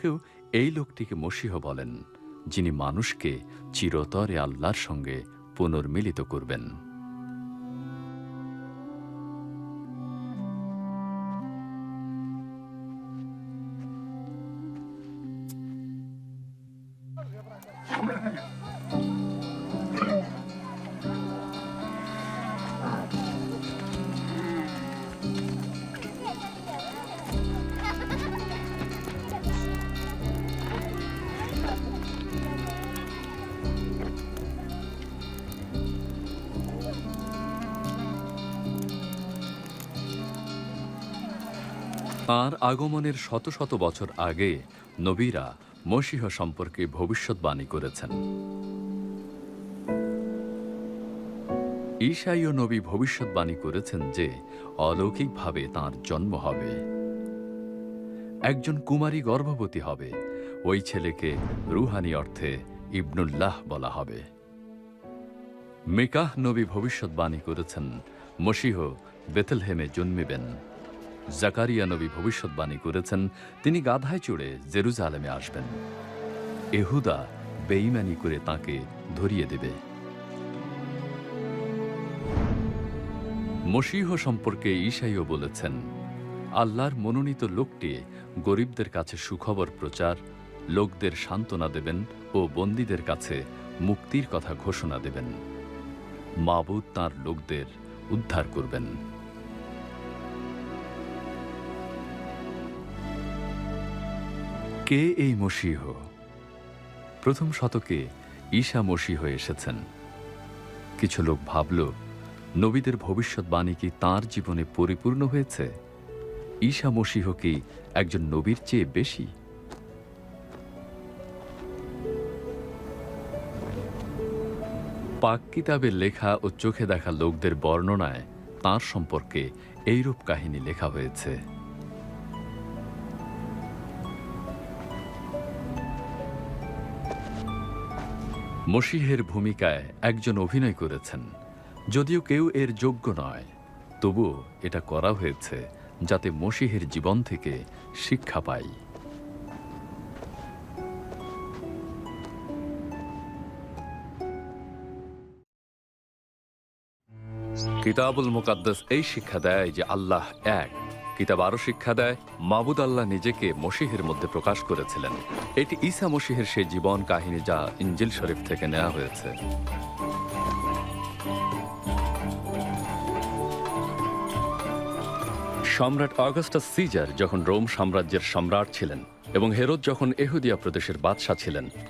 কেউ এই লোকটিকে মসীহ বলেন, যিনি মানুষকে চিরতরে আল্লাহর সঙ্গে পুনর্মিলিত করবেন। তাঁর আগমনের শত শত বছর আগে নবীরা মসীহ সম্পর্কে ভবিষ্যৎবাণী করেছেন। ঈশাইয় নবী ভবিষ্যৎবাণী করেছেন যে অলৌকিকভাবে তাঁর জন্ম হবে। একজন কুমারী গর্ভবতী হবে, ওই ছেলেকে রুহানি অর্থে ইবনুল্লাহ বলা হবে। মিকাহ নবী ভবিষ্যৎবাণী করেছেন মসীহ বেথলহেমে জন্মিবেন। জাকারিয়া নবী ভবিষ্যৎবাণী করেছেন তিনি গাধায় চড়ে জেরুজালেমে আসবেন। এহুদা বেঈমানি করে তাকে ধরিয়ে দেবে। মসীহ সম্পর্কে ঈশাইও বলেছেন, আল্লাহর মনোনীত লোকটি গরিবদের কাছে সুখবর প্রচার, লোকদের সান্ত্বনা দেবেন ও বন্দীদের কাছে মুক্তির কথা ঘোষণা দেবেন। মাবুদ তাঁর লোকদের উদ্ধার করবেন। কে এই মসীহ? প্রথম শতকে ঈসা মসীহ এসেছেন। কিছু লোক ভাবল, নবীদের ভবিষ্যৎবাণী কি তাঁর জীবনে পরিপূর্ণ হয়েছে? ঈসা মসীহ কি একজন নবীর চেয়ে বেশি? পাক কিতাবের লেখা ও চোখে দেখা লোকদের বর্ণনায় তাঁর সম্পর্কে এইরূপ কাহিনী লেখা হয়েছে। মসীহের ভূমিকায় একজন অভিনয় করেছেন। যদিও কেউ এর যোগ্য নয়, তবুও এটা করা হয়েছে যাতে মসীহের জীবন থেকে শিক্ষা পাই। কিতাবুল মুকাদ্দাস এই শিক্ষা দেয় যে আল্লাহ এক। কিতাব আরো শিক্ষা দেয় মাবুদ আল্লাহ নিজেকে মসীহের মধ্যে প্রকাশ করেছিলেন। এটি ঈসা মসীহের সেই জীবন কাহিনী যা ইনজিল শরীফ থেকে নেওয়া হয়েছে। সম্রাট অগাস্টাস সিজার যখন রোম সাম্রাজ্যের সম্রাট ছিলেন এবং হেরোদ যখন এহুদিয়া প্রদেশের বাদশাহ ছিলেন,